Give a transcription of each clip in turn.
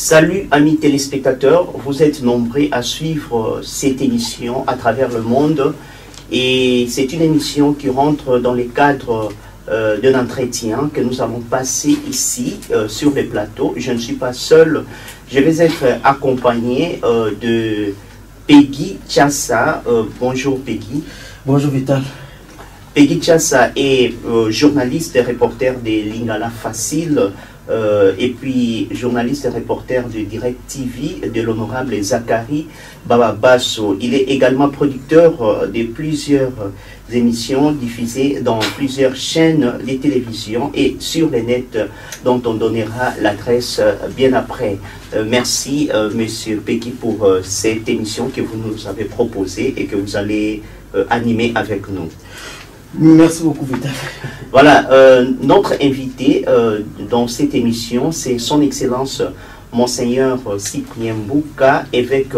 Salut amis téléspectateurs, vous êtes nombreux à suivre cette émission à travers le monde et c'est une émission qui rentre dans le cadre d'un entretien que nous avons passé ici sur le plateau. Je ne suis pas seul, je vais être accompagné de Peggy Tchassa. Bonjour Peggy. Bonjour Vital. Peggy Tchassa est journaliste et reporter de Lingala Facile. Et puis journaliste et reporter de Direct TV de l'honorable Zachary Bababasso. Il est également producteur de plusieurs émissions diffusées dans plusieurs chaînes de télévision et sur le net dont on donnera l'adresse bien après. Merci Monsieur Peggy pour cette émission que vous nous avez proposée et que vous allez animer avec nous. Merci beaucoup, Vital. Voilà, notre invité dans cette émission, c'est Son Excellence Monseigneur Cyprien Mbouka, évêque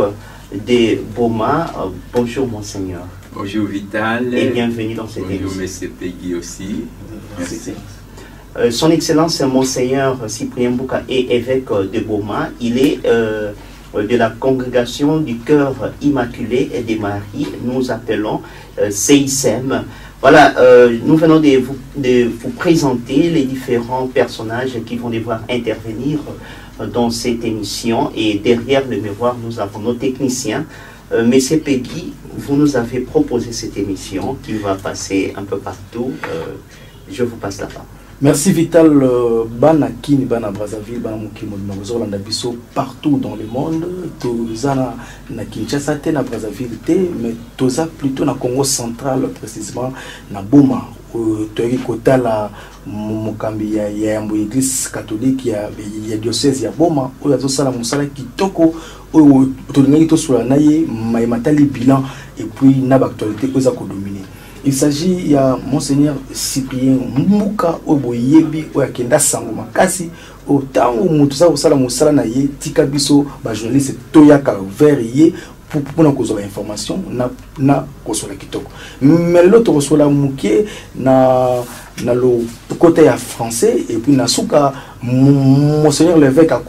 de Boma. Bonjour, Monseigneur. Bonjour, Vital. Et bienvenue dans cette émission. Bonjour, Monsieur Peggy aussi. Merci. Son Excellence Monseigneur Cyprien Mbouka est évêque de Boma. Il est de la congrégation du Cœur Immaculé et des Maries. Nous appelons CISM. Voilà, nous venons de vous présenter les différents personnages qui vont devoir intervenir dans cette émission. Et derrière le miroir, nous avons nos techniciens. Monsieur Peggy, vous nous avez proposé cette émission qui va passer un peu partout. Je vous passe la parole. Merci Vital. Bana Kini, Bana Brazzaville, Bana Mukimo, Bana Bisso, partout dans le monde. Tozana na Kinshasa, na Brazzaville, mais Toza plutôt na Congo central, précisément na Boma. Tori Kota la Mukambi ya église catholique ya diocèse ya Boma. Oyazo sala musala kitoko. Oyo tolingi to sula naye matali bilan et puis na actualité oza ko dominer. Il s'agit de Monseigneur Cyprien Mbouka Oboyebi Oyakenda Sango Makasi autant où Moussa Osala Moussala Naye Tikabiso ba journaliste Toyaka vers ye pour na kozola information na kosola kitoko. Mais l'autre kosola muké na le côté français et puis na souka Monseigneur l'évêque a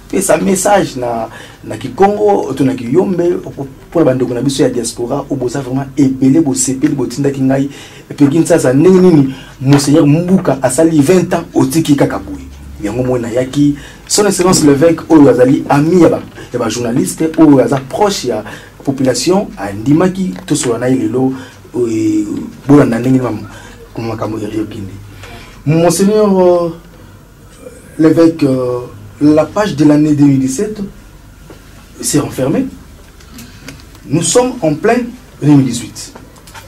fait sa message na Kikongo to na Kiyombe pour la bande de la diaspora au bosa vraiment épelé bo sepel bo tinda kingai et puis kinsa sa nini Monseigneur Mbouka a sali 20 ans au tiki kakabouy yango mona yaki son excellence l'évêque o azali ami ya ba journaliste o aza proche ya population a ndimaki to so na ilelo bo na nini mam comme makambo yokindi Monseigneur l'évêque la page de l'année 2017 s'est renfermée. Nous sommes en plein 2018.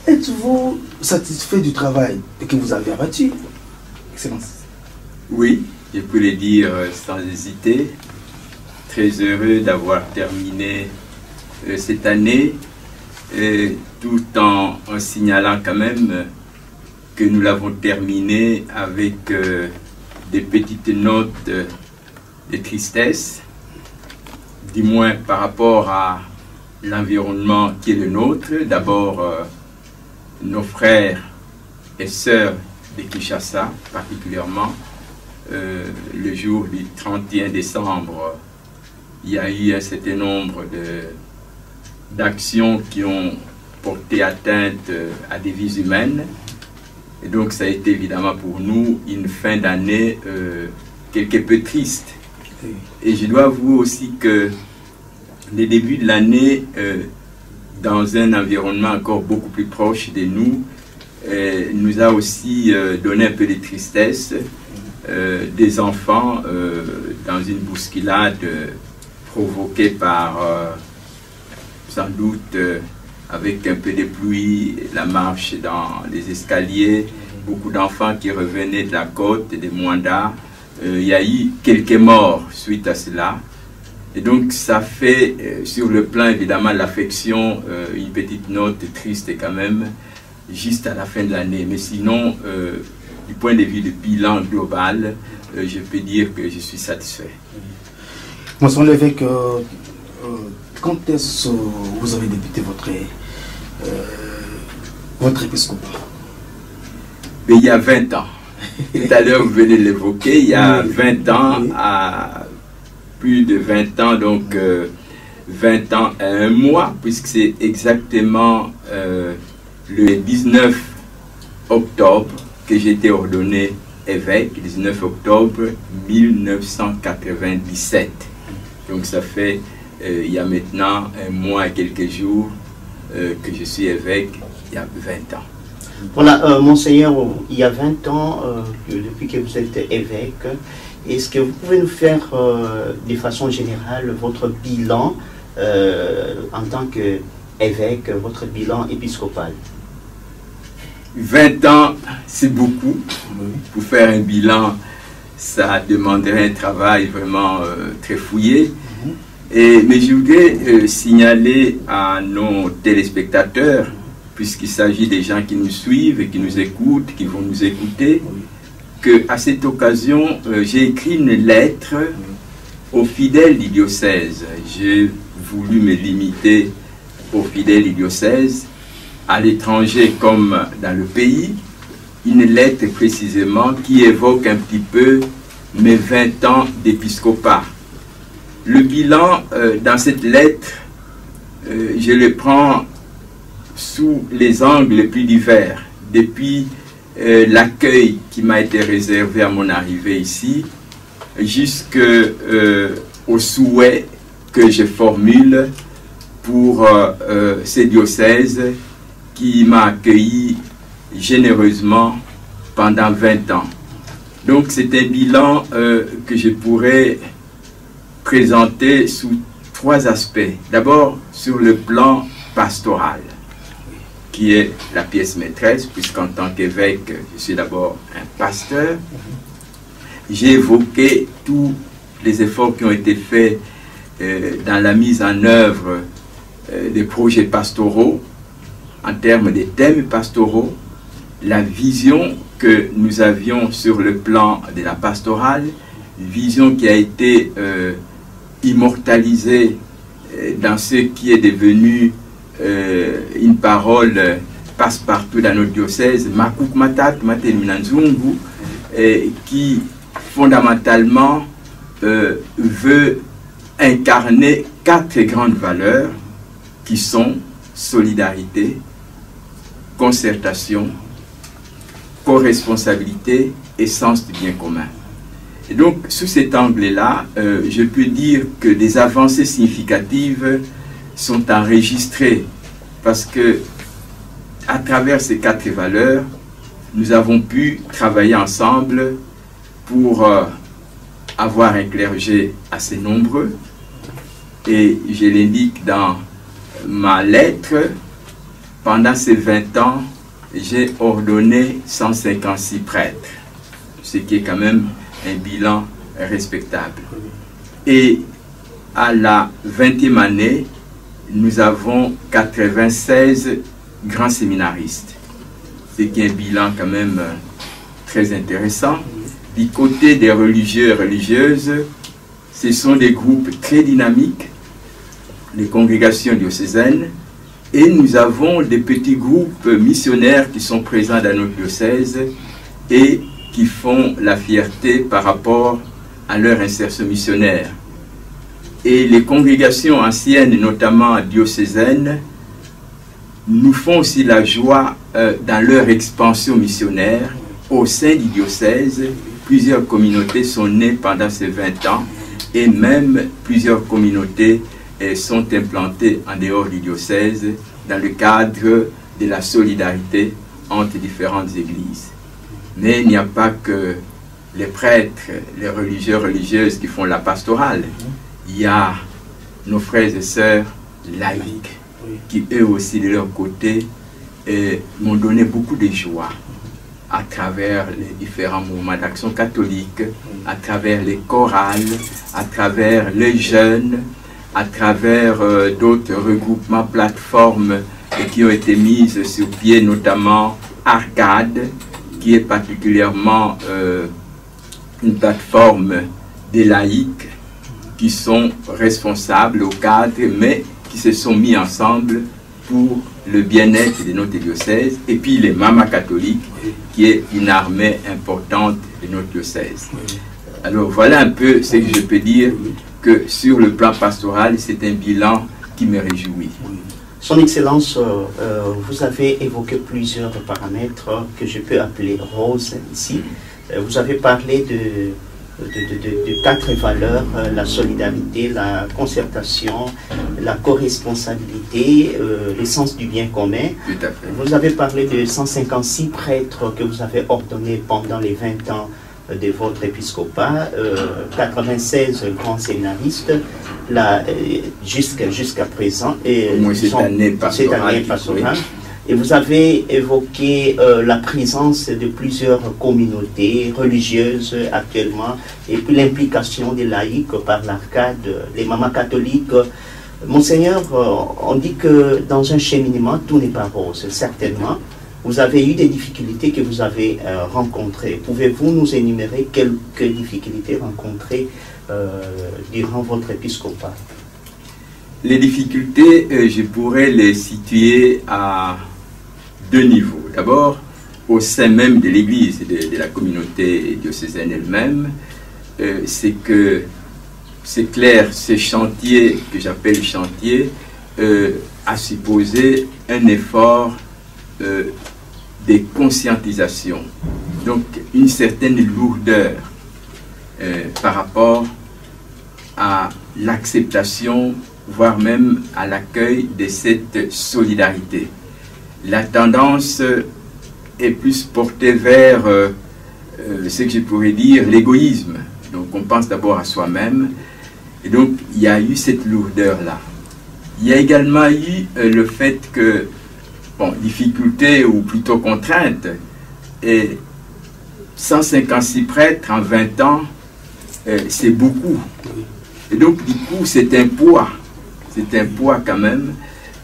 Êtes-vous satisfait du travail que vous avez abattu, Excellence? Oui, je peux le dire sans hésiter. Très heureux d'avoir terminé cette année, tout en signalant quand même que nous l'avons terminé avec des petites notes de tristesse, du moins par rapport à l'environnement qui est le nôtre. D'abord, nos frères et sœurs de Kinshasa, particulièrement, le jour du 31 décembre, il y a eu un certain nombre d'actions qui ont porté atteinte à des vies humaines. Et donc, ça a été évidemment pour nous une fin d'année quelque peu triste. Et je dois avouer aussi que le début de l'année, dans un environnement encore beaucoup plus proche de nous, nous a aussi donné un peu de tristesse. Des enfants dans une bousculade provoquée par, sans doute, avec un peu de pluie, la marche dans les escaliers, beaucoup d'enfants qui revenaient de la côte, de Mwanda. Il y a eu quelques morts suite à cela. Et donc ça fait, sur le plan évidemment de l'affection, une petite note triste quand même, juste à la fin de l'année. Mais sinon, du point de vue du bilan global, je peux dire que je suis satisfait. Monsieur l'évêque, quand est-ce que vous avez débuté votre épiscopat? Il y a 20 ans. Tout à l'heure, vous venez de l'évoquer, il y a 20 ans, plus de 20 ans, donc 20 ans et un mois, puisque c'est exactement le 19 octobre que j'ai été ordonné évêque, 19 octobre 1997. Donc ça fait, il y a maintenant un mois et quelques jours que je suis évêque, il y a 20 ans. Voilà, Monseigneur, il y a 20 ans, depuis que vous êtes évêque, est-ce que vous pouvez nous faire de façon générale votre bilan en tant qu'évêque, votre bilan épiscopal? 20 ans, c'est beaucoup. Pour faire un bilan, ça demanderait un travail vraiment très fouillé. Mais je voudrais signaler à nos téléspectateurs, puisqu'il s'agit des gens qui nous suivent et qui nous écoutent, qui vont nous écouter, qu'à cette occasion, j'ai écrit une lettre aux fidèles du diocèse. J'ai voulu me limiter aux fidèles du diocèse, à l'étranger comme dans le pays, une lettre précisément qui évoque un petit peu mes 20 ans d'épiscopat. Le bilan dans cette lettre, je le prends sous les angles les plus divers, depuis l'accueil qui m'a été réservé à mon arrivée ici, jusqu'au souhait que je formule pour ces diocèses qui m'a accueilli généreusement pendant 20 ans. Donc c'est un bilan que je pourrais présenter sous 3 aspects. D'abord sur le plan pastoral, qui est la pièce maîtresse, puisqu'en tant qu'évêque, je suis d'abord un pasteur. J'ai évoqué tous les efforts qui ont été faits dans la mise en œuvre des projets pastoraux, en termes des thèmes pastoraux, la vision que nous avions sur le plan de la pastorale, vision qui a été immortalisée dans ce qui est devenu une parole passe-partout dans notre diocèse, Makuk Matat, Materminanzungu, qui fondamentalement veut incarner 4 grandes valeurs qui sont solidarité, concertation, co-responsabilité et sens du bien commun. Et donc, sous cet angle-là, je peux dire que des avancées significatives sont enregistrées parce que, à travers ces 4 valeurs, nous avons pu travailler ensemble pour avoir un clergé assez nombreux. Et je l'indique dans ma lettre, pendant ces 20 ans, j'ai ordonné 156 prêtres, ce qui est quand même un bilan respectable. Et à la 20e année, nous avons 96 grands séminaristes, ce qui est un bilan quand même très intéressant. Du côté des religieux et religieuses, ce sont des groupes très dynamiques, les congrégations diocésaines, et nous avons des petits groupes missionnaires qui sont présents dans notre diocèse et qui font la fierté par rapport à leur insertion missionnaire. Et les congrégations anciennes, notamment diocésaines, nous font aussi la joie dans leur expansion missionnaire. Au sein du diocèse, plusieurs communautés sont nées pendant ces 20 ans et même plusieurs communautés sont implantées en dehors du diocèse dans le cadre de la solidarité entre différentes églises. Mais il n'y a pas que les prêtres, les religieux, religieuses qui font la pastorale. Il y a nos frères et sœurs laïcs qui eux aussi de leur côté m'ont donné beaucoup de joie à travers les différents mouvements d'action catholique, à travers les chorales, à travers les jeunes, à travers d'autres regroupements, plateformes qui ont été mises sur pied, notamment Arcade, qui est particulièrement une plateforme des laïcs qui sont responsables au cadre, mais qui se sont mis ensemble pour le bien-être de notre diocèse, et puis les mamas catholiques, qui est une armée importante de notre diocèse. Alors voilà un peu ce que je peux dire, que sur le plan pastoral, c'est un bilan qui me réjouit. Son Excellence, vous avez évoqué plusieurs paramètres que je peux appeler roses ici. Vous avez parlé de 4 valeurs, la solidarité, la concertation, la co-responsabilité, l'essence du bien commun. Tout à fait. Vous avez parlé de 156 prêtres que vous avez ordonnés pendant les 20 ans de votre épiscopat, 96 grands séminaristes, jusqu'à présent. Et au moins cette année pastorale. Et vous avez évoqué la présence de plusieurs communautés religieuses actuellement, et puis l'implication des laïcs par l'Arcade, les mamans catholiques. Monseigneur, on dit que dans un cheminement, tout n'est pas rose, certainement. Vous avez eu des difficultés que vous avez rencontrées. Pouvez-vous nous énumérer quelques difficultés rencontrées durant votre épiscopat? Les difficultés, je pourrais les situer à 2 niveaux. D'abord, au sein même de l'Église et de la communauté diocésaine elle-même, c'est que, c'est clair, ce chantier que j'appelle chantier a supposé un effort de conscientisation, donc une certaine lourdeur par rapport à l'acceptation, voire même à l'accueil de cette solidarité. La tendance est plus portée vers ce que je pourrais dire l'égoïsme. Donc on pense d'abord à soi-même, et donc il y a eu cette lourdeur-là. Il y a également eu le fait que, bon, difficulté ou plutôt contrainte, et 156 prêtres en 20 ans, c'est beaucoup. Et donc du coup c'est un poids quand même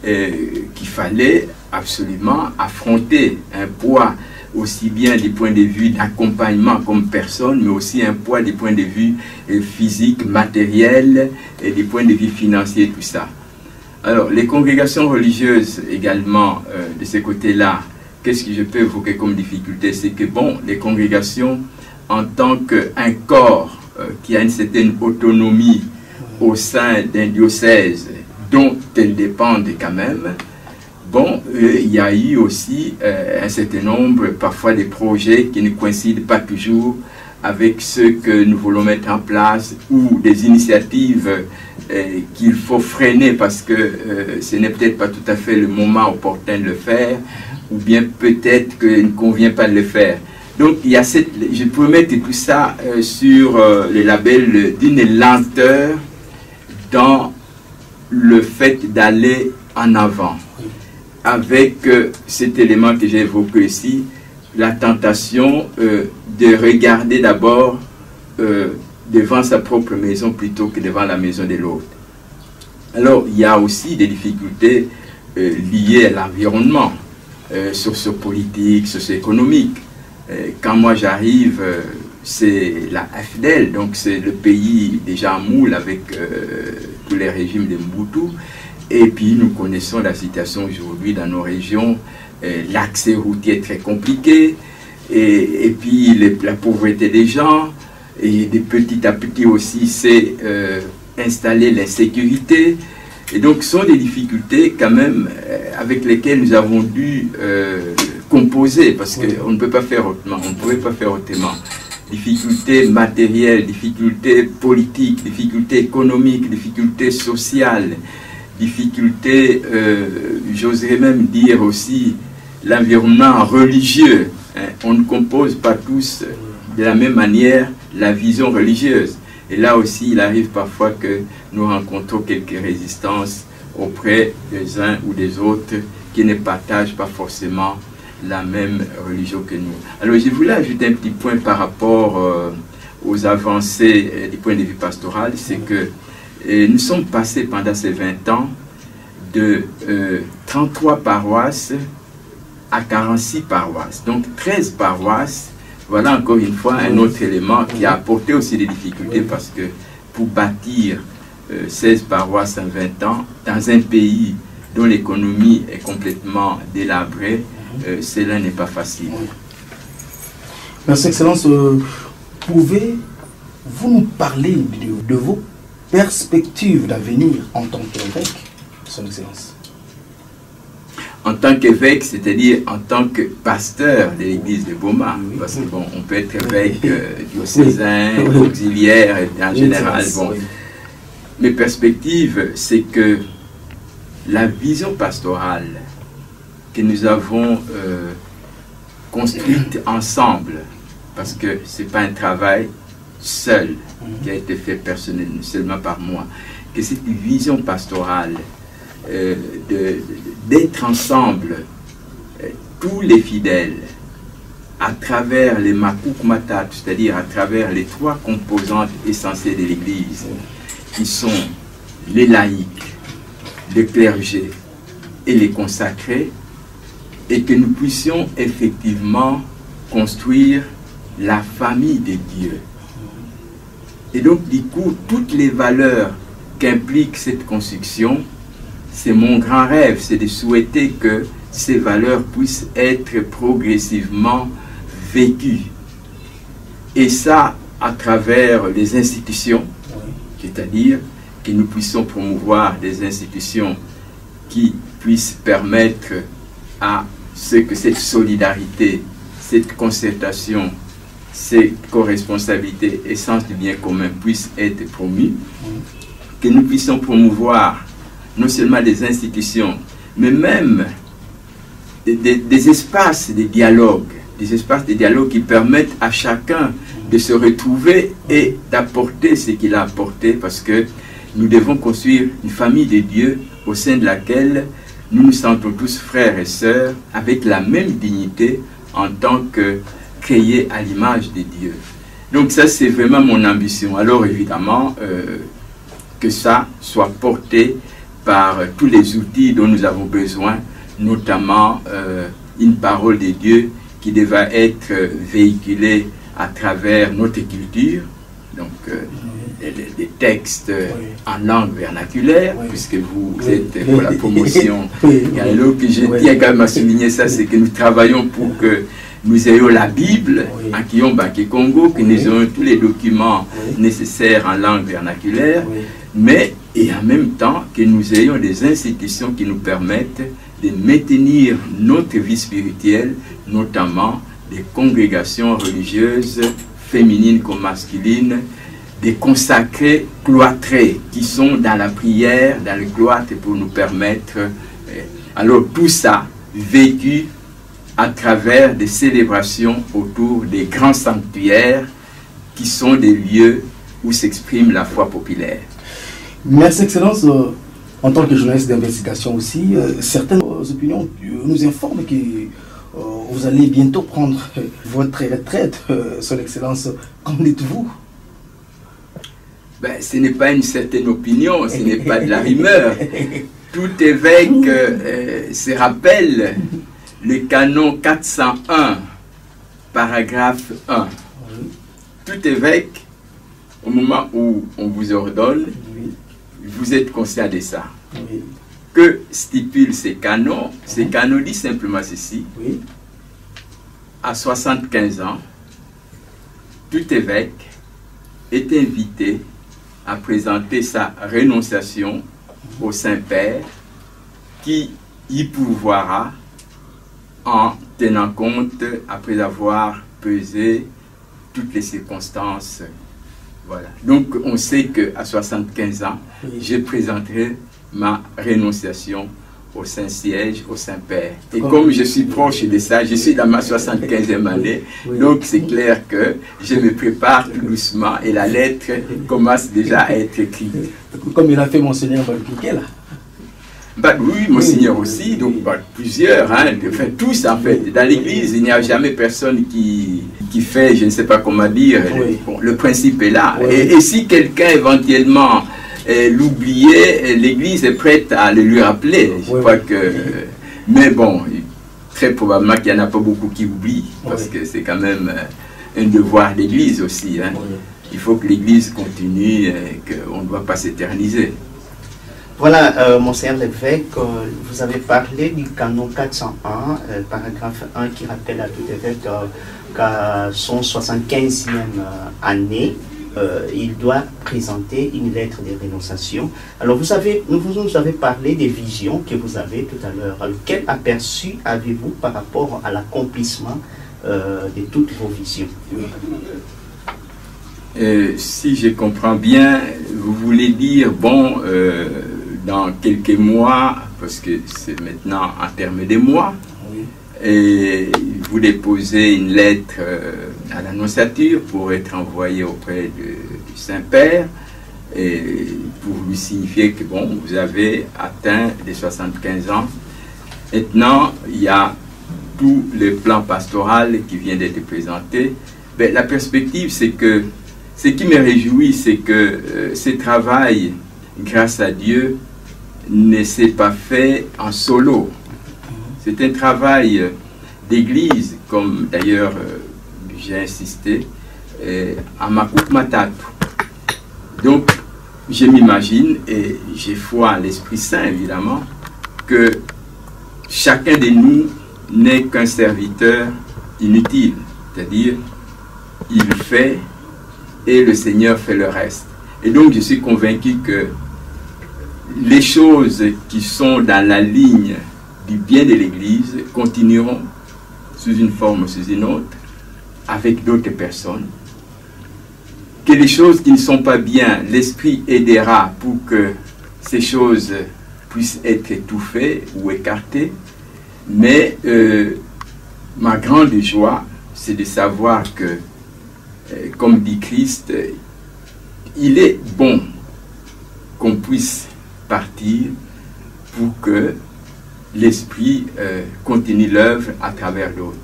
qu'il fallait absolument affronter, un poids aussi bien du point de vue d'accompagnement comme personne, mais aussi un poids du point de vue physique, matériel, et du point de vue financier, tout ça. Alors, les congrégations religieuses également, de ce côté-là, qu'est-ce que je peux évoquer comme difficulté? C'est que, bon, les congrégations, en tant qu'un corps qui a une certaine autonomie au sein d'un diocèse dont elles dépendent quand même, bon, il y a eu aussi un certain nombre, parfois des projets qui ne coïncident pas toujours avec ceux que nous voulons mettre en place, ou des initiatives qu'il faut freiner parce que ce n'est peut-être pas tout à fait le moment opportun de le faire, ou bien peut-être qu'il ne convient pas de le faire. Donc il y a cette, je peux mettre tout ça sur le label d'une lenteur dans le fait d'aller en avant, avec cet élément que j'ai évoqué ici, la tentation de regarder d'abord devant sa propre maison plutôt que devant la maison de l'autre. Alors, il y a aussi des difficultés liées à l'environnement, sociopolitique, socio-économique. Quand moi j'arrive, c'est la FDL, donc c'est le pays déjà en moule avec tous les régimes de Mobutu. Et puis nous connaissons la situation aujourd'hui dans nos régions, l'accès routier est très compliqué, et puis la pauvreté des gens, et de petit à petit aussi c'est installer l'insécurité. Et donc ce sont des difficultés quand même avec lesquelles nous avons dû composer, parce qu'on ne peut pas faire autrement, on ne pouvait pas faire autrement. Difficultés matérielles, difficultés politiques, difficultés économiques, difficultés sociales, difficultés, j'oserais même dire aussi, l'environnement religieux. Hein. On ne compose pas tous de la même manière la vision religieuse. Et là aussi, il arrive parfois que nous rencontrons quelques résistances auprès des uns ou des autres qui ne partagent pas forcément la même religion que nous. Alors, je voulais ajouter un petit point par rapport aux avancées du point de vue pastoral, c'est que nous sommes passés pendant ces 20 ans de 33 paroisses à 46 paroisses, donc 13 paroisses. Voilà encore une fois un autre élément qui a apporté aussi des difficultés, parce que pour bâtir 16 paroisses en 20 ans, dans un pays dont l'économie est complètement délabrée, cela n'est pas facile. Merci, Excellence. Pouvez-vous nous parler de vos perspectives d'avenir en tant qu'évêque, Son Excellence? En tant qu'évêque, c'est-à-dire en tant que pasteur de l'église de Boma, Oui. parce que bon, on peut être évêque diocésain, auxiliaire, et en général, bon. Oui. Mes perspectives, c'est que la vision pastorale que nous avons construite ensemble, parce que ce n'est pas un travail seul qui a été fait personnellement, seulement par moi, que cette vision pastorale d'être ensemble, tous les fidèles, à travers les Makuk Matat, c'est-à-dire à travers les trois composantes essentielles de l'Église, qui sont les laïcs, le clergé et les consacrés, et que nous puissions effectivement construire la famille de Dieu. Et donc, du coup, toutes les valeurs qu'implique cette construction, c'est mon grand rêve, c'est de souhaiter que ces valeurs puissent être progressivement vécues. Et ça, à travers les institutions, c'est-à-dire que nous puissions promouvoir des institutions qui puissent permettre à ce que cette solidarité, cette concertation, cette co-responsabilité et sens du bien commun puissent être promus, que nous puissions promouvoir non seulement des institutions, mais même des espaces de dialogue, qui permettent à chacun de se retrouver et d'apporter ce qu'il a apporté, parce que nous devons construire une famille de Dieu au sein de laquelle nous nous sentons tous frères et sœurs avec la même dignité en tant que créés à l'image de Dieu. Donc ça, c'est vraiment mon ambition. Alors évidemment, que ça soit porté par tous les outils dont nous avons besoin, notamment une parole de Dieu qui devra être véhiculée à travers notre culture, donc des textes en langue vernaculaire, puisque vous êtes pour la promotion. Et alors que je tiens quand même à souligner ça, c'est que nous travaillons pour que nous ayons la Bible en Kiyomba Congo, que nous ayons tous les documents nécessaires en langue vernaculaire, mais et en même temps que nous ayons des institutions qui nous permettent de maintenir notre vie spirituelle, notamment des congrégations religieuses, féminines comme masculines, des consacrés cloîtrés qui sont dans la prière, dans le cloître pour nous permettre, alors tout ça vécu à travers des célébrations autour des grands sanctuaires qui sont des lieux où s'exprime la foi populaire. Merci Excellence. En tant que journaliste d'investigation aussi, certaines opinions nous informent que vous allez bientôt prendre votre retraite, Son Excellence. Qu'en dites-vous? Ben, ce n'est pas une certaine opinion, ce n'est pas de la rumeur. Tout évêque se rappelle le canon 401, paragraphe 1. Tout évêque, au moment où on vous ordonne, vous êtes conscient de ça. Que stipule ces canons? Ces canons disent simplement ceci. À 75 ans, tout évêque est invité à présenter sa renonciation au Saint-Père qui y pourvoira en tenant compte, après avoir pesé toutes les circonstances. Voilà. Donc on sait qu'à 75 ans, je présenterai ma renonciation au Saint-Siège, au Saint-Père. Et comme je suis proche de ça, je suis dans ma 75e année, donc c'est clair que je me prépare tout doucement et la lettre commence déjà à être écrite. Comme il a fait Monseigneur Balpiquet là. Bah, oui, Monseigneur aussi, donc bah, plusieurs, hein, enfin, tous en fait. Dans l'Église, il n'y a jamais personne qui fait, je ne sais pas comment dire, bon, le principe est là. Et si quelqu'un éventuellement l'oubliait, l'Église est prête à le lui rappeler. Je crois que, mais bon, très probablement qu'il n'y en a pas beaucoup qui oublient, parce que c'est quand même un devoir d'Église aussi. Hein. Il faut que l'Église continue et qu'on ne doit pas s'éterniser. Voilà, Monseigneur l'évêque, vous avez parlé du canon 401, paragraphe 1, qui rappelle à tout évêque qu'à son 75e année, il doit présenter une lettre de rénonciation. Alors vous nous avez parlé des visions que vous avez tout à l'heure. Alors quel aperçu avez-vous par rapport à l'accomplissement de toutes vos visions? Si je comprends bien, vous voulez dire, bon, dans quelques mois, parce que c'est maintenant en termes de mois, et vous déposez une lettre à l'annonciature pour être envoyée auprès du Saint-Père, et pour lui signifier que bon, vous avez atteint les 75 ans. Maintenant, il y a tout le plan pastoral qui vient d'être présenté. Ben, la perspective, c'est que ce qui me réjouit, c'est que ce travail, grâce à Dieu, ne s'est pas fait en solo. C'est un travail d'église, comme d'ailleurs j'ai insisté, à Makup Matatu. Donc, je m'imagine, et j'ai foi en l'Esprit Saint évidemment, que chacun de nous n'est qu'un serviteur inutile, c'est-à-dire il fait et le Seigneur fait le reste. Et donc je suis convaincu que les choses qui sont dans la ligne du bien de l'Église continueront sous une forme ou sous une autre, avec d'autres personnes. Que les choses qui ne sont pas bien, l'Esprit aidera pour que ces choses puissent être étouffées ou écartées. Mais ma grande joie, c'est de savoir que, comme dit Christ, il est bon qu'on puisse partir pour que l'Esprit continue l'œuvre à travers d'autres.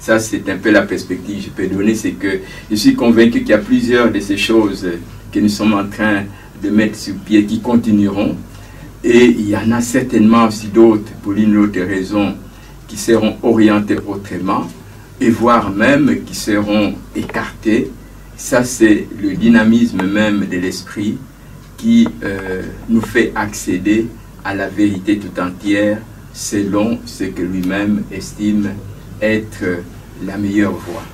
Ça, c'est un peu la perspective que je peux donner, c'est que je suis convaincu qu'il y a plusieurs de ces choses que nous sommes en train de mettre sur pied qui continueront. Et il y en a certainement aussi d'autres, pour l'une ou l'autre raison, qui seront orientées autrement, et voire même qui seront écartées. Ça, c'est le dynamisme même de l'esprit qui nous fait accéder à la vérité tout entière selon ce que lui-même estime être la meilleure voie.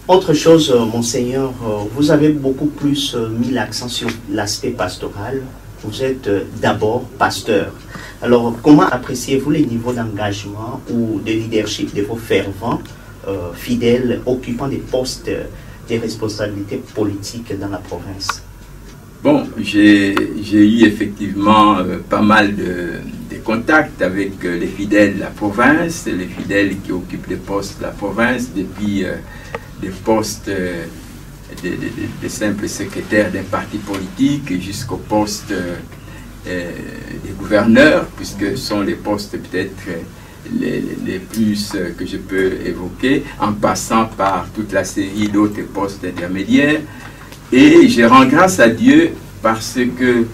Autre chose, Monseigneur, vous avez beaucoup plus mis l'accent sur l'aspect pastoral. Vous êtes d'abord pasteur. Alors, comment appréciez-vous les niveaux d'engagement ou de leadership de vos fervents fidèles occupant des postes de responsabilité politique dans la province? Bon, j'ai eu effectivement pas mal de contacts avec les fidèles de la province, les fidèles qui occupent des postes de la province, depuis des postes de simples secrétaires d'un parti politique jusqu'au poste des gouverneurs, puisque ce sont les postes peut-être les plus que je peux évoquer, en passant par toute la série d'autres postes intermédiaires. Et je rends grâce à Dieu parce que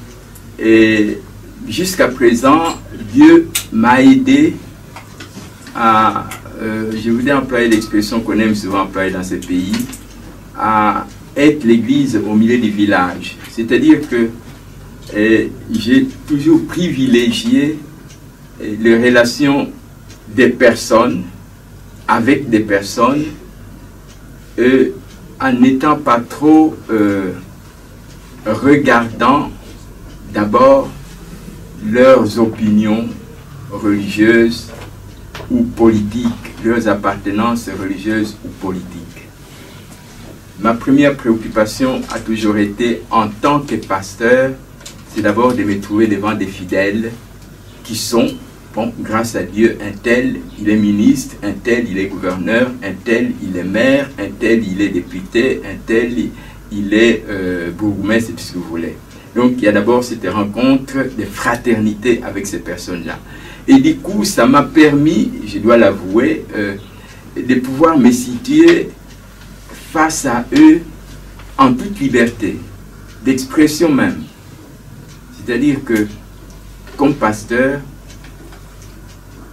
jusqu'à présent, Dieu m'a aidé à, je voulais employer l'expression qu'on aime souvent employer dans ce pays, à être l'église au milieu du village. C'est-à-dire que j'ai toujours privilégié les relations des personnes avec des personnes en n'étant pas trop regardant d'abord leurs opinions religieuses ou politiques, leurs appartenances religieuses ou politiques. Ma première préoccupation a toujours été, en tant que pasteur, c'est d'abord de me trouver devant des fidèles qui sont, bon, grâce à Dieu, un tel, il est ministre, un tel, il est gouverneur, un tel, il est maire, un tel, il est député, un tel, il est bourgmestre, c'est tout ce que vous voulez. Donc, il y a d'abord cette rencontre de fraternité avec ces personnes-là. Et du coup, ça m'a permis, je dois l'avouer, de pouvoir me situer face à eux en toute liberté, d'expression même. C'est-à-dire que, comme pasteur,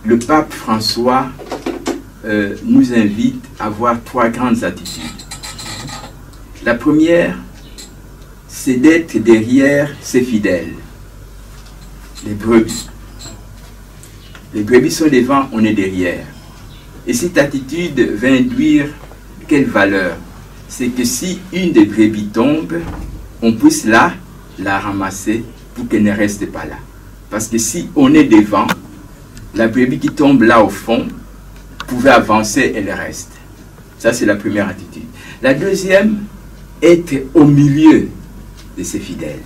le pape François nous invite à avoir 3 grandes attitudes. La première, c'est d'être derrière ses fidèles, les brebis. Les brebis sont devant, on est derrière. Et cette attitude va induire quelle valeur? C'est que si une des brebis tombe, on puisse la ramasser pour qu'elle ne reste pas là. Parce que si on est devant, la brebis qui tombe là au fond pouvait avancer, elle reste. Ça, c'est la première attitude. La deuxième, être au milieu de ses fidèles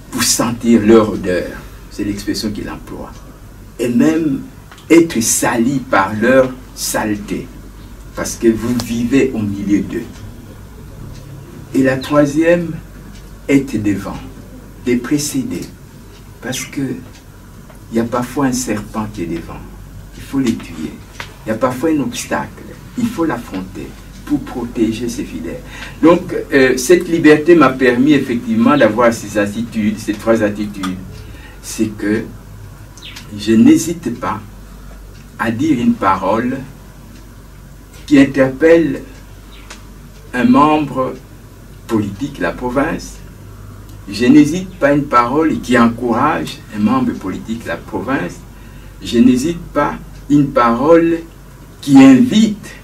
pour sentir leur odeur. C'est l'expression qu'il emploie. Et même être sali par leur saleté, parce que vous vivez au milieu d'eux. Et la troisième, être devant, les précéder, parce que il y a parfois un serpent qui est devant, il faut les tuer. Il y a parfois un obstacle, il faut l'affronter pour protéger ses fidèles. Donc, cette liberté m'a permis effectivement d'avoir ces attitudes, ces trois attitudes. C'est que je n'hésite pas à dire une parole qui interpelle un membre politique de la province. Je n'hésite pas à une parole qui encourage un membre politique de la province. Je n'hésite pas à une parole qui invite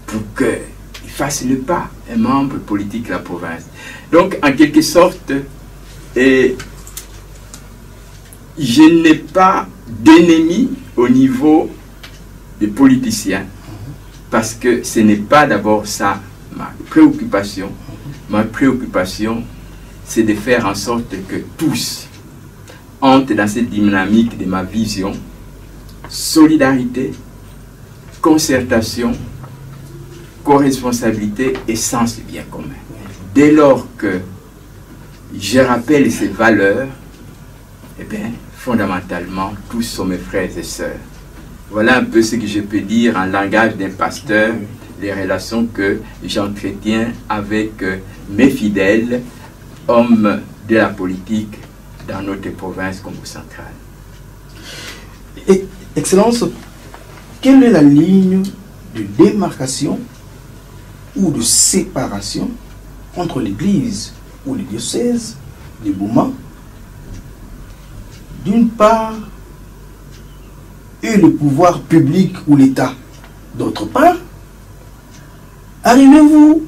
pour qu'il fasse le pas, un membre politique de la province. Donc, en quelque sorte, je n'ai pas d'ennemis au niveau des politiciens, parce que ce n'est pas d'abord ça ma préoccupation. Ma préoccupation, c'est de faire en sorte que tous entrent dans cette dynamique de ma vision, solidarité, concertation, co-responsabilité et sens du bien commun. Dès lors que je rappelle ces valeurs, eh bien, fondamentalement, tous sont mes frères et sœurs. Voilà un peu ce que je peux dire en langage d'un pasteur, les relations que j'entretiens avec mes fidèles, hommes de la politique dans notre province Congo central. Excellence, quelle est la ligne de démarcation ou de séparation entre l'Église ou le diocèse de Bouma, d'une part, et le pouvoir public ou l'État, d'autre part? Arrivez-vous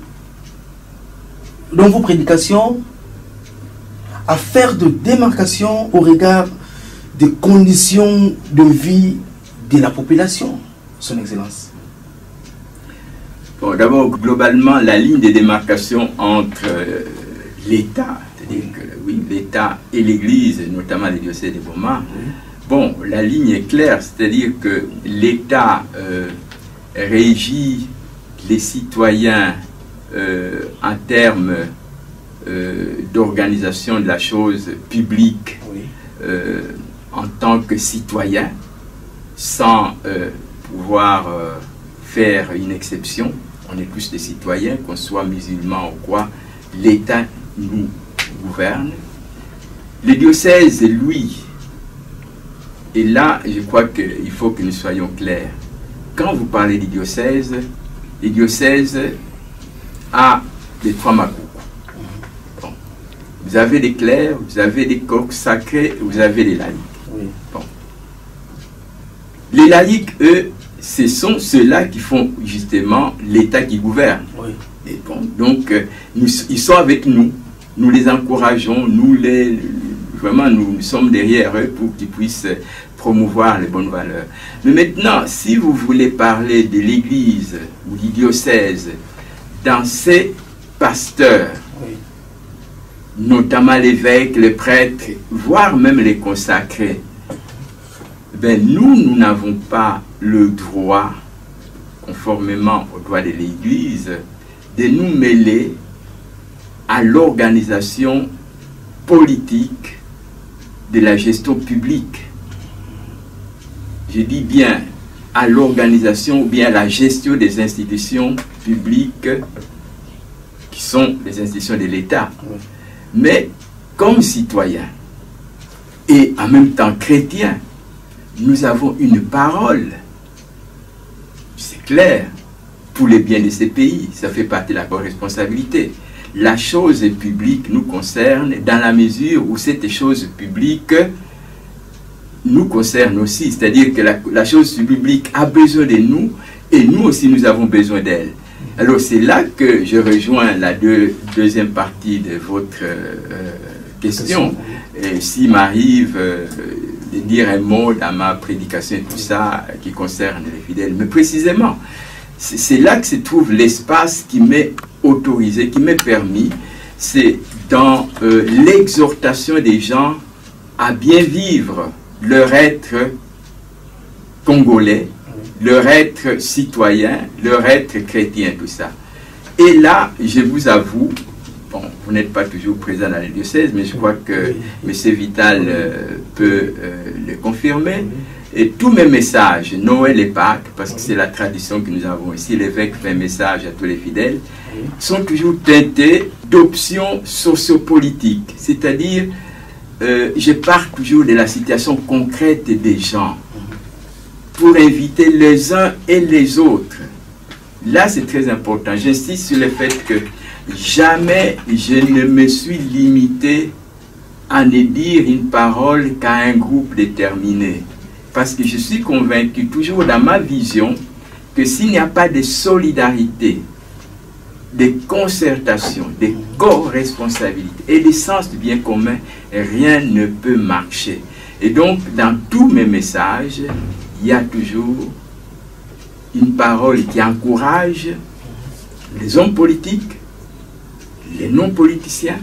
dans vos prédications à faire de démarcation au regard des conditions de vie de la population, Son Excellence? Bon, d'abord, globalement, la ligne de démarcation entre l'État, c'est-à-dire que oui, l'État et l'Église, notamment les diocèses de Bouma, bon, la ligne est claire, c'est-à-dire que l'État régit les citoyens en termes d'organisation de la chose publique en tant que citoyen, sans pouvoir faire une exception. On est tous des citoyens, qu'on soit musulmans ou quoi. L'État nous gouverne. Le diocèse, lui, et là, je crois qu'il faut que nous soyons clairs. Quand vous parlez du diocèse, le diocèse a les trois makoukou. Bon. Vous avez des clercs, vous avez des coqs sacrés, vous avez les laïcs. Bon. Les laïcs, eux, ce sont ceux-là qui font justement l'État qui gouverne. Et bon, donc, ils sont avec nous, nous les encourageons, vraiment, nous sommes derrière eux pour qu'ils puissent promouvoir les bonnes valeurs. Mais maintenant, si vous voulez parler de l'Église ou du diocèse, dans ces pasteurs, notamment l'évêque, les prêtres, voire même les consacrés, ben nous n'avons pas le droit, conformément au droit de l'Église, de nous mêler à l'organisation politique de la gestion publique. Je dis bien à l'organisation ou bien à la gestion des institutions publiques qui sont les institutions de l'État. Mais comme citoyens et en même temps chrétiens, nous avons une parole, c'est clair, pour le bien de ces pays. Ça fait partie de la responsabilité. La chose publique nous concerne dans la mesure où cette chose publique nous concerne aussi. C'est-à-dire que la chose publique a besoin de nous Et nous aussi, nous avons besoin d'elle. Alors, c'est là que je rejoins la deuxième partie de votre question. S'il m'arrive de dire un mot dans ma prédication et tout ça qui concerne les fidèles. Mais précisément, c'est là que se trouve l'espace qui m'est autorisé, qui m'est permis. C'est dans l'exhortation des gens à bien vivre leur être congolais, leur être citoyen, leur être chrétien, tout ça. Et là, je vous avoue, bon, vous n'êtes pas toujours présent dans le diocèse, mais je crois que M. Vital peut le confirmer. Et tous mes messages, Noël et Pâques, parce que c'est la tradition que nous avons ici, l'évêque fait un message à tous les fidèles, sont toujours teintés d'options sociopolitiques. C'est-à-dire, je pars toujours de la situation concrète des gens pour inviter les uns et les autres. Là, c'est très important. J'insiste sur le fait que jamais je ne me suis limité à ne dire une parole qu'à un groupe déterminé. Parce que je suis convaincu, toujours dans ma vision, que s'il n'y a pas de solidarité, de concertation, de co-responsabilité et de sens du bien commun, rien ne peut marcher. Et donc, dans tous mes messages, il y a toujours une parole qui encourage les hommes politiques, les non-politiciens,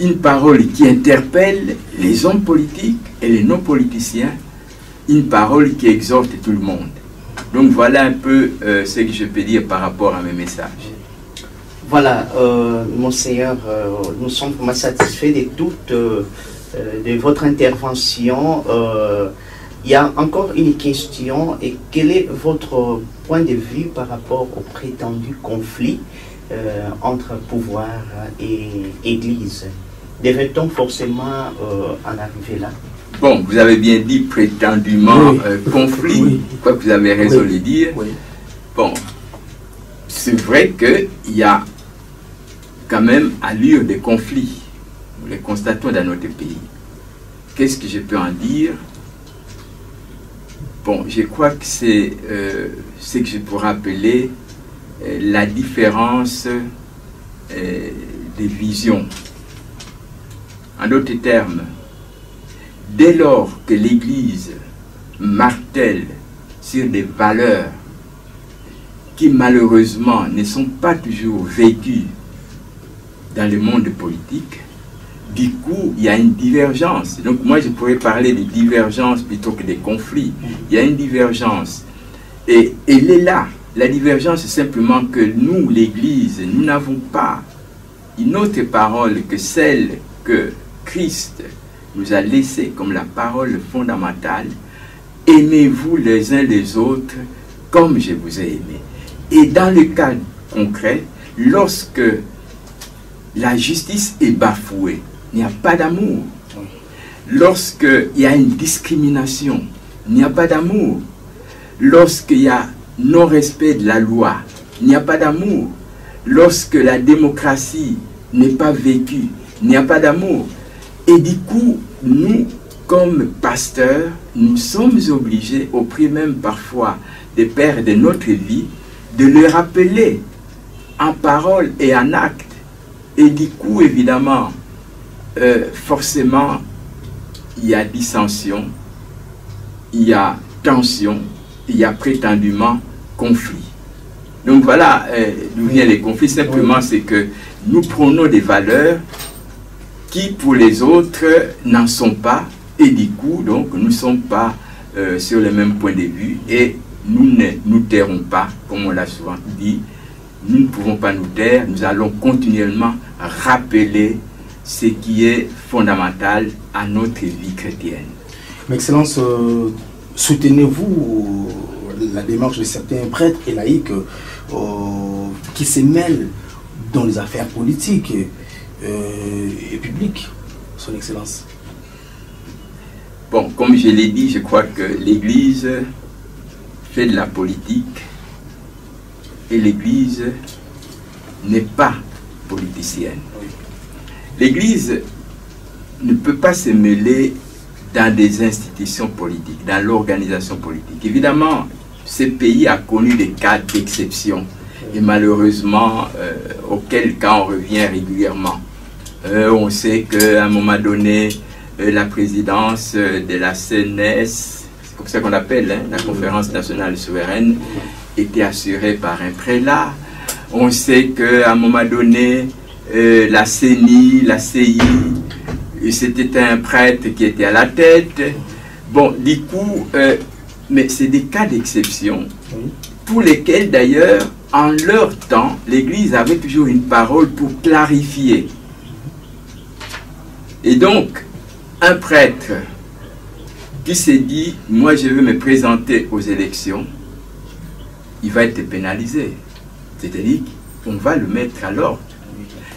une parole qui interpelle les hommes politiques et les non-politiciens, une parole qui exhorte tout le monde. Donc voilà un peu ce que je peux dire par rapport à mes messages. Voilà, Monseigneur, nous sommes vraiment satisfaits de votre intervention. Il y a encore une question, et quel est votre point de vue par rapport au prétendu conflit entre pouvoir et Église? Devait-on forcément en arriver là? Bon, vous avez bien dit prétendument conflit, oui. Quoi que vous avez raison de le dire. Oui. Bon, c'est vrai qu'il y a quand même allure de conflit. Nous les constatons dans notre pays. Qu'est-ce que je peux en dire? Bon, je crois que c'est ce que je pourrais appeler la différence des visions. En d'autres termes, dès lors que l'Église martèle sur des valeurs qui malheureusement ne sont pas toujours vécues dans le monde politique, du coup, il y a une divergence. Donc moi, je pourrais parler de divergence plutôt que de conflit. Il y a une divergence. Et elle est là. La divergence, c'est simplement que nous, l'Église, nous n'avons pas une autre parole que celle que Christ nous a laissée comme la parole fondamentale. Aimez-vous les uns les autres comme je vous ai aimé. Et dans le cas concret, lorsque la justice est bafouée, il n'y a pas d'amour. Lorsqu'il y a une discrimination, il n'y a pas d'amour. Lorsqu'il y a non-respect de la loi, il n'y a pas d'amour. Lorsque la démocratie n'est pas vécue, il n'y a pas d'amour. Et du coup, nous, comme pasteurs, nous sommes obligés, au prix même parfois des pères de notre vie, de le rappeler en parole et en acte. Et du coup, évidemment, forcément, il y a dissension, il y a tension, il y a prétendument conflit. Donc voilà d'où viennent les conflits. Simplement, c'est que nous prenons des valeurs qui, pour les autres, n'en sont pas. Et du coup, donc, nous ne sommes pas sur le même point de vue. Et nous ne nous tairons pas, comme on l'a souvent dit. Nous ne pouvons pas nous taire. Nous allons continuellement rappeler ce qui est fondamental à notre vie chrétienne. Mais Excellence, soutenez-vous la démarche de certains prêtres et laïcs qui se mêlent dans les affaires politiques et publiques, Son Excellence? Bon, comme je l'ai dit, je crois que l'Église fait de la politique et l'Église n'est pas politicienne. L'Église ne peut pas se mêler dans des institutions politiques, dans l'organisation politique. Évidemment, ce pays a connu des cas d'exception. Et malheureusement, auquel cas on revient régulièrement. On sait qu'à un moment donné, la présidence de la CNES, c'est comme ça qu'on l'appelle, hein, la Conférence nationale souveraine, était assurée par un prélat. On sait qu'à un moment donné, la CENI, la CI, c'était un prêtre qui était à la tête. Bon, du coup, mais c'est des cas d'exception, pour lesquels d'ailleurs, en leur temps, l'Église avait toujours une parole pour clarifier. Et donc, un prêtre qui s'est dit, moi je veux me présenter aux élections, il va être pénalisé. C'est-à-dire qu'on va le mettre à l'ordre.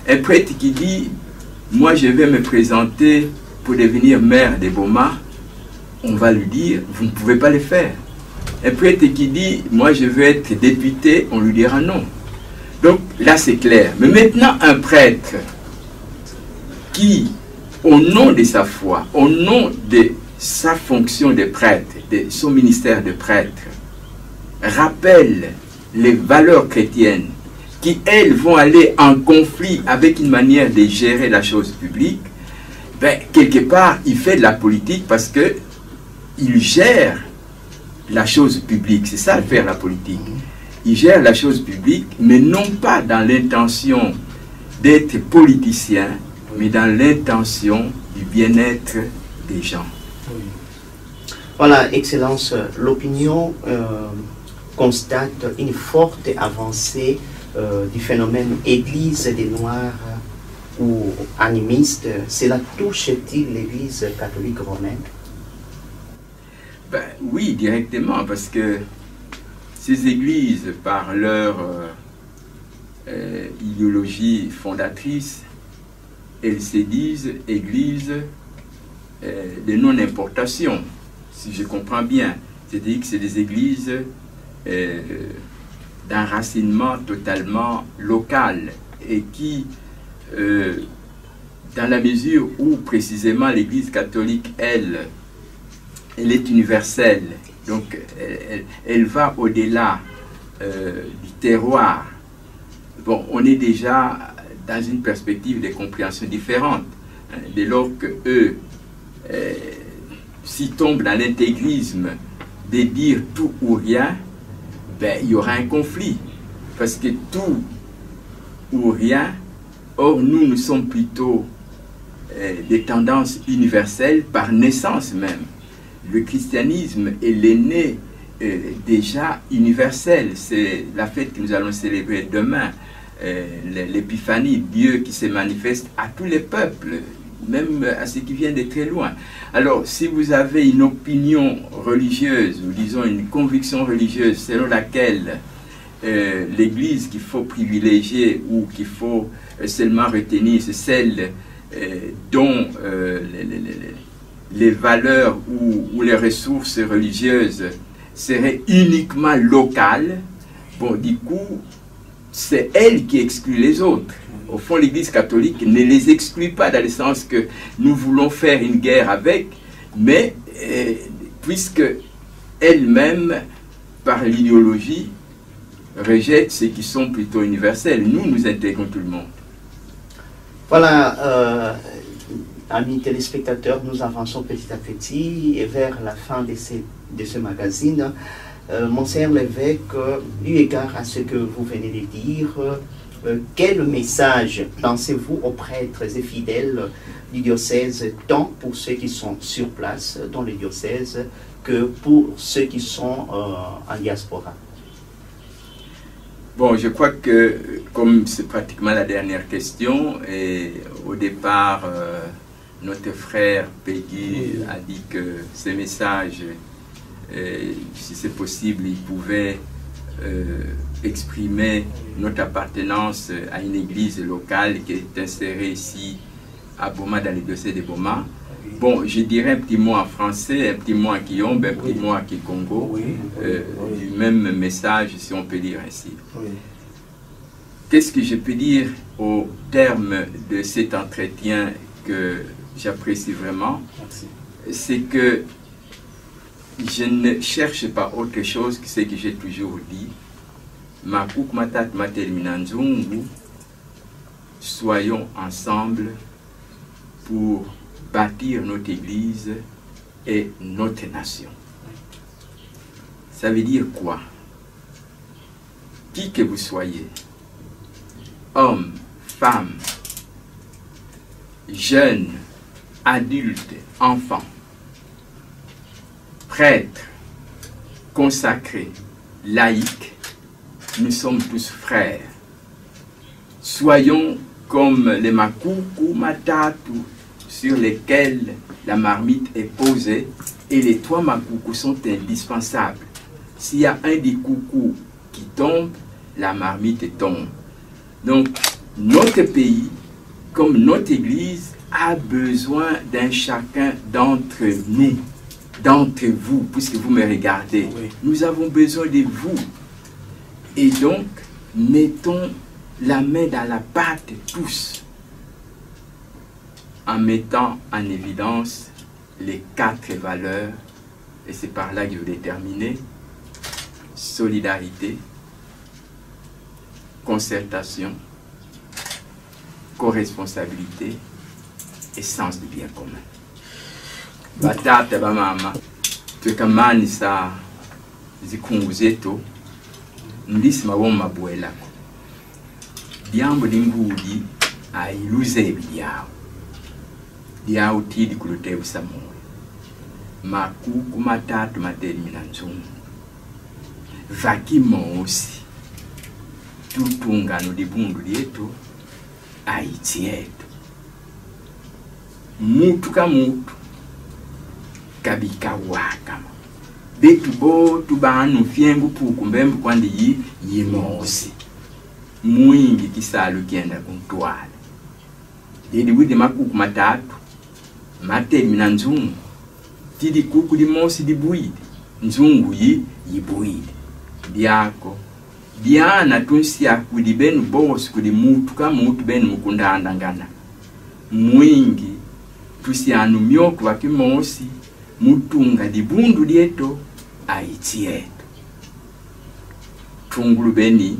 Un prêtre qui dit, moi je vais me présenter pour devenir maire de Boma, on va lui dire, vous ne pouvez pas le faire. Un prêtre qui dit, moi je veux être député, on lui dira non. Donc là c'est clair. Mais maintenant un prêtre qui, au nom de sa foi, au nom de sa fonction de prêtre, de son ministère de prêtre, rappelle les valeurs chrétiennes qui, elles, vont aller en conflit avec une manière de gérer la chose publique, ben, quelque part, il fait de la politique parce que il gère la chose publique. C'est ça, faire la politique. Il gère la chose publique, mais non pas dans l'intention d'être politicien, mais dans l'intention du bien-être des gens. Voilà, Excellence, l'opinion constate une forte avancée du phénomène Église des Noirs ou animiste. Cela touche-t-il l'Église catholique romaine? Ben, oui, directement, parce que ces églises, par leur idéologie fondatrice, elles se disent églises de non-importation, si je comprends bien. C'est-à-dire que c'est des églises d'enracinement totalement local et qui, dans la mesure où précisément l'Église catholique, elle est universelle, donc elle va au-delà du terroir. Bon, on est déjà dans une perspective de compréhension différente. Dès lors que eux s'y tombent dans l'intégrisme de dire tout ou rien, ben, il y aura un conflit. Parce que tout ou rien, or nous sommes plutôt des tendances universelles par naissance même. Le christianisme est l'aîné déjà universel. C'est la fête que nous allons célébrer demain, l'épiphanie, Dieu qui se manifeste à tous les peuples, même à ceux qui viennent de très loin. Alors, si vous avez une opinion religieuse, ou disons une conviction religieuse selon laquelle l'Église qu'il faut privilégier ou qu'il faut seulement retenir, c'est celle dont les valeurs ou les ressources religieuses seraient uniquement locales, bon, du coup, c'est elle qui exclut les autres. Au fond, l'Église catholique ne les exclut pas dans le sens que nous voulons faire une guerre avec, mais puisque elle-même, par l'idéologie, rejette ceux qui sont plutôt universels. Nous intégrons tout le monde. Voilà, amis téléspectateurs, nous avançons petit à petit et vers la fin de ce magazine. Monseigneur l'évêque, eu égard à ce que vous venez de dire, quel message lancez-vous aux prêtres et fidèles du diocèse, tant pour ceux qui sont sur place dans le diocèse que pour ceux qui sont en diaspora? Bon, je crois que, comme c'est pratiquement la dernière question, et au départ, notre frère Peggy a dit que ce message, si c'est possible, il pouvait exprimer notre appartenance à une église locale qui est insérée ici à Boma, dans le diocèse de Boma. Bon, je dirais un petit mot en français, un petit mot en Kiyombe, un petit mot en Kikongo, du même message, si on peut dire ainsi. Qu'est-ce que je peux dire au terme de cet entretien que j'apprécie vraiment? C'est que je ne cherche pas autre chose que ce que j'ai toujours dit. Makuk matat materminanzungu, soyons ensemble pour bâtir notre Église et notre nation. Ça veut dire quoi? Qui que vous soyez, homme, femme, jeune, adulte, enfant, prêtre, consacré, laïc, nous sommes tous frères. Soyons comme les makuku matatu sur lesquels la marmite est posée, et les 3 makuku sont indispensables. S'il y a un des coucous qui tombe, la marmite tombe. Donc, notre pays, comme notre Église, a besoin d'un chacun d'entre nous, d'entre vous, puisque vous me regardez. Oui. Nous avons besoin de vous. Et donc, mettons la main dans la pâte tous, en mettant en évidence les 4 valeurs, et c'est par là que je vais terminer: solidarité, concertation, co-responsabilité et sens du bien commun. Batata ba mama, tukamani sa zikungu zetu, ndisi mabomu mabuelako. Diambo dingudi ailuze ebidyao. Diao tidi kulutebu samoe. Makuku matatu materminanzungu. Vakimosi. Tutungano dibundu lietu Haiti yetu. Mutu ka mutu kabika wakama. Betu botu banu fiengu puku mbembu kwandi yimosi. Mwingi kisalu kienda kuntwala. Dedi wide makuku matatu matermina nzungu. Tidi kuku di mosi di buide. Nzungu yibuide. Diako Diana tunsia kudi benu boss kudi mutu ka mutu benu mukundandangana. Mwingi tusianu myoku wakimosi mutunga dibundu lieto Haiti yetu. Tungulu beni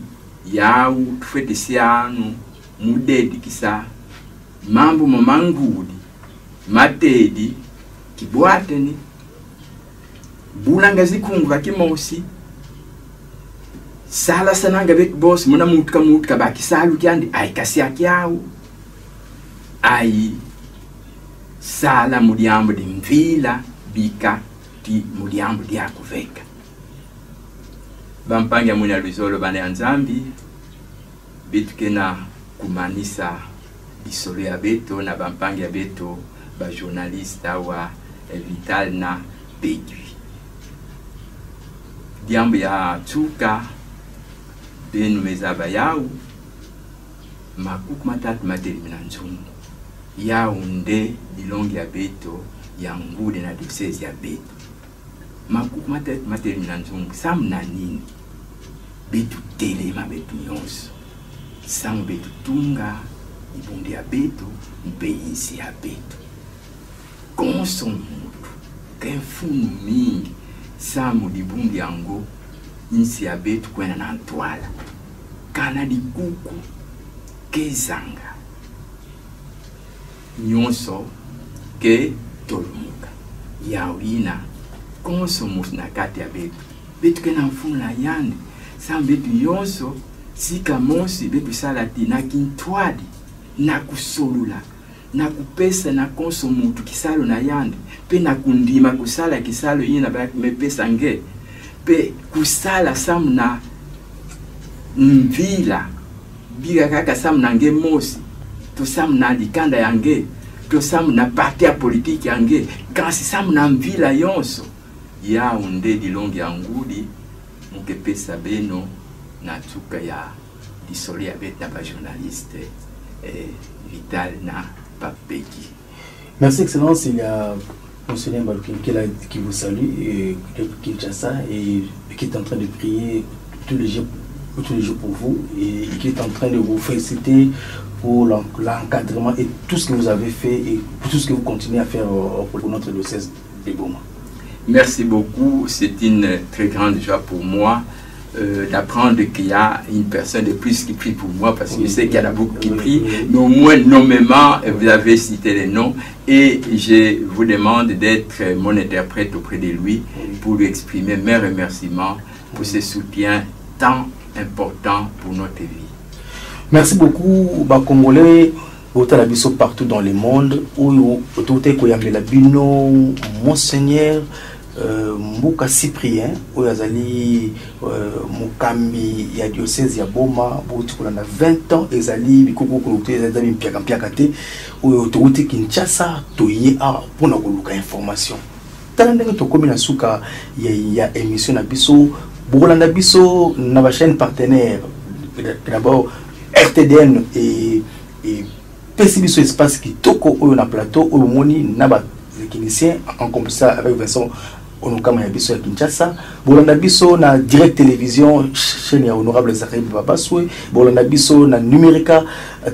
yau tufete sianu mudedi kisa mambu mamangudi matedi kibwateni bulanga zikungu wakimosi sala sananga betu boss muna mutu ka baki salu kyandi ai kasiaki yau ai sala mudiambo di mvila bika ti mudiambo dia kuveka. Bampanga muna luzolo bane anzambi bitu kena kumanisa disolo ya beto na bampanga beto ba journalista wa Vital na Pedui. Diambo ya tuka benu mezaba yau makuku matatu matermina nzungu. Yaoundé dilongi ya beto ya ngude na diocese ya beto. Makuku matatu matermina nzungu samna nini betu telema betu nyonso. Samu betu tunga ibundi ya beto mpeinsi ya beto. Konso mutu kenfunu mingi samu dibundi yango insi ya betu kwena na ntwala. Kana di kuku kezanga nyonso ke tolumuka yawina konso musna kati ya betu betu kena mfuna yande sam betu nyonso sika monsi betu salati na kintwadi na kusolula na kupesa na konso mutu kisalo na yande pe na kundima kusala kisalo yina ba mepesa nge pe kusala sam na mvila biga kaka sam na nge mosi to sam na dikanda yange to sam na parti ya politiki yange kasi sam na mvila yonso Yaoundé dilongi yangudi muke pesa beno na tuka ya disoli ya beta ba journaliste Vital na Papeki. Merci Excellence, il y a Monsieur Mbalouki qui vous salue et Kinshasa et qui est en train de prier tous les jours pour vous et qui est en train de vous féliciter pour l'encadrement et tout ce que vous avez fait et tout ce que vous continuez à faire pour notre diocèse de Boma. Merci beaucoup. C'est une très grande joie pour moi d'apprendre qu'il y a une personne de plus qui prie pour moi, parce que je sais qu'il y en a beaucoup qui prient, mais au moins nommément, vous avez cité les noms, et je vous demande d'être mon interprète auprès de lui pour lui exprimer mes remerciements pour ce soutien tant important pour notre vie. Merci beaucoup, Congolais, partout dans le monde, où Monseigneur Mbuka Cyprien, où Yazali Mukambi, ya diocèse ya Boma, où tu as 20 ans, Ezali, Bikoko Koloté, Ezali Mpiakate, où tu as Kinshasa, tu as pour nous information. Tant que tu as commis la souka, il y a émission à Bisso, Bourlanda Bisso, na chaîne partenaire, d'abord RTDN et PCBisso Espace qui toko au na plateau, au moni, naba technicien en compétition avec Vincent Onokama Yabiso à Kinshasa. Bolanda Biso na Direct Télévision, chaîne ya Honorable Zachary Babaswe. Bolanda Biso na Numérica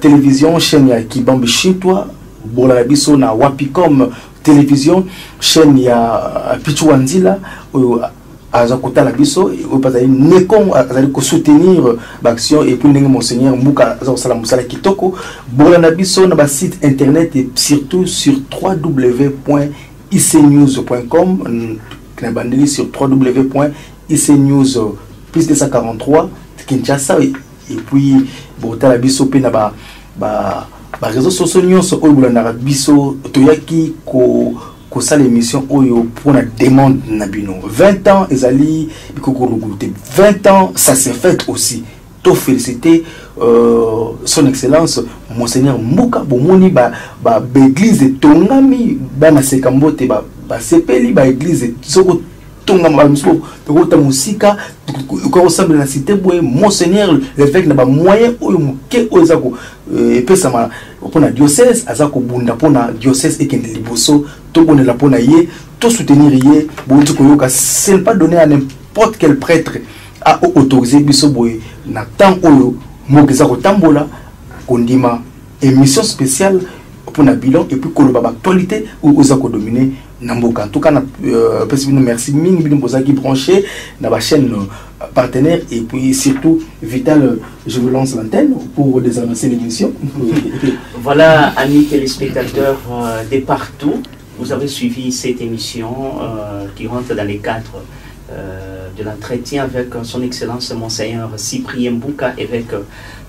Télévision, chaîne ya Kibambi Chintwa. Bolanda Biso na Wapicom Télévision, chaîne ya Pichouandila. Azakota la Biso, Nekon azali ko soutenir l'action et puis Monseigneur Mbuka Azosala Musala Kitoko. Bolanda Biso na ba site internet et surtout sur www.icnews.com. Sur www.icnews plus 243 Kinshasa et puis Bolanda Biso pe na ba réseaux sociaux nyonso o Bolanda Biso toyaki ko ça l'émission pour la demande Nabino 20 ans ezali 20 ans ça s'est fait aussi to féliciter son excellence Monseigneur Mbuka bomoni ba église tongami ba na sekambote ba sepeli ba église soko tongama muso to musika ko ressemble na cité boye Monseigneur l'évêque na ba moyen oyo muke ozako pesa ma pour la diocèse azako bunda pour la diocèse et kende liboso to bonela pour na ye to soutenir ye bonti koyoka c'est pas donné à n'importe quel prêtre à autoriser biso boye na temps oyo mokeza ko tambola kondima émission spéciale pour la bilan et puis koloba actualité ou ozako dominer namboka. En tout cas merci mingi bino bozaki branché na ba chaîne partenaire et puis surtout Vital, je vous lance l'antenne pour désannoncer l'émission. Voilà, amis téléspectateurs de partout, vous avez suivi cette émission qui rentre dans les cadres de l'entretien avec son excellence Monseigneur Cyprien Mbuka, évêque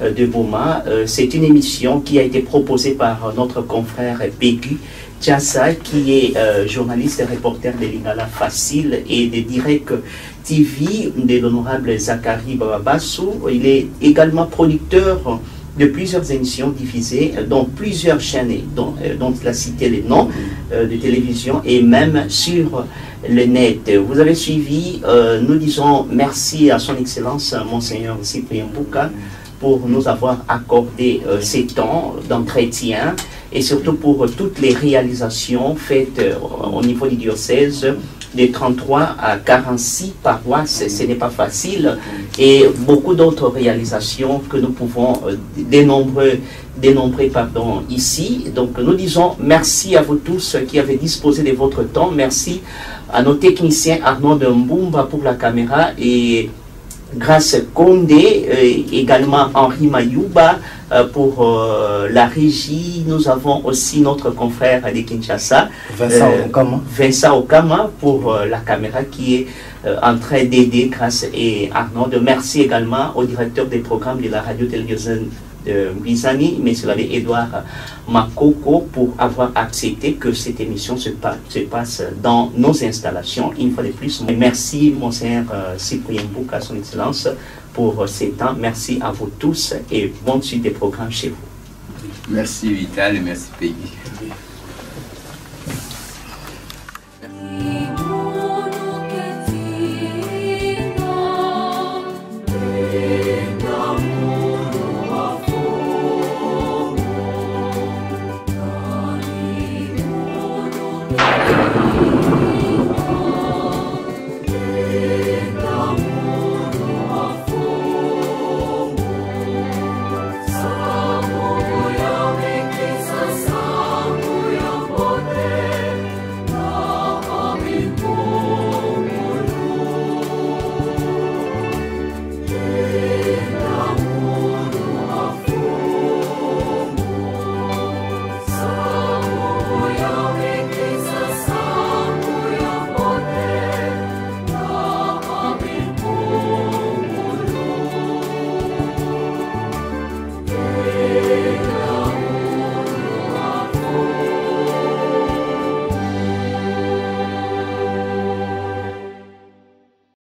de Boma. C'est une émission qui a été proposée par notre confrère Bégu Tchassa, qui est journaliste et reporter de Lingala Facile et de Direct TV de l'honorable Zachary Bababassou. Il est également producteur de plusieurs émissions diffusées dans plusieurs chaînes dont il a cité les noms de télévision et même sur le net. Vous avez suivi, nous disons merci à son excellence Monseigneur Cyprien Mbuka pour nous avoir accordé ces temps d'entretien et surtout pour toutes les réalisations faites au niveau du diocèse de 33 à 46 paroisses. Ce n'est pas facile et beaucoup d'autres réalisations que nous pouvons dénombrer ici. Donc nous disons merci à vous tous qui avez disposé de votre temps. Merci à nos techniciens Arnaud de Mbumba pour la caméra et Grâce Condé, également Henri Mayouba pour la régie. Nous avons aussi notre confrère de Kinshasa, Vincent Okama pour la caméra qui est en train d'aider Grâce et Arnaud. Merci également au directeur des programmes de la radio-télévision de Bizani, M. l'abbé Edouard Makoko, pour avoir accepté que cette émission se passe dans nos installations. Une fois de plus, merci Monseigneur Cyprien Mbuka, son excellence, pour ces temps. Merci à vous tous et bonne suite des programmes chez vous. Merci Vital et merci Peggy.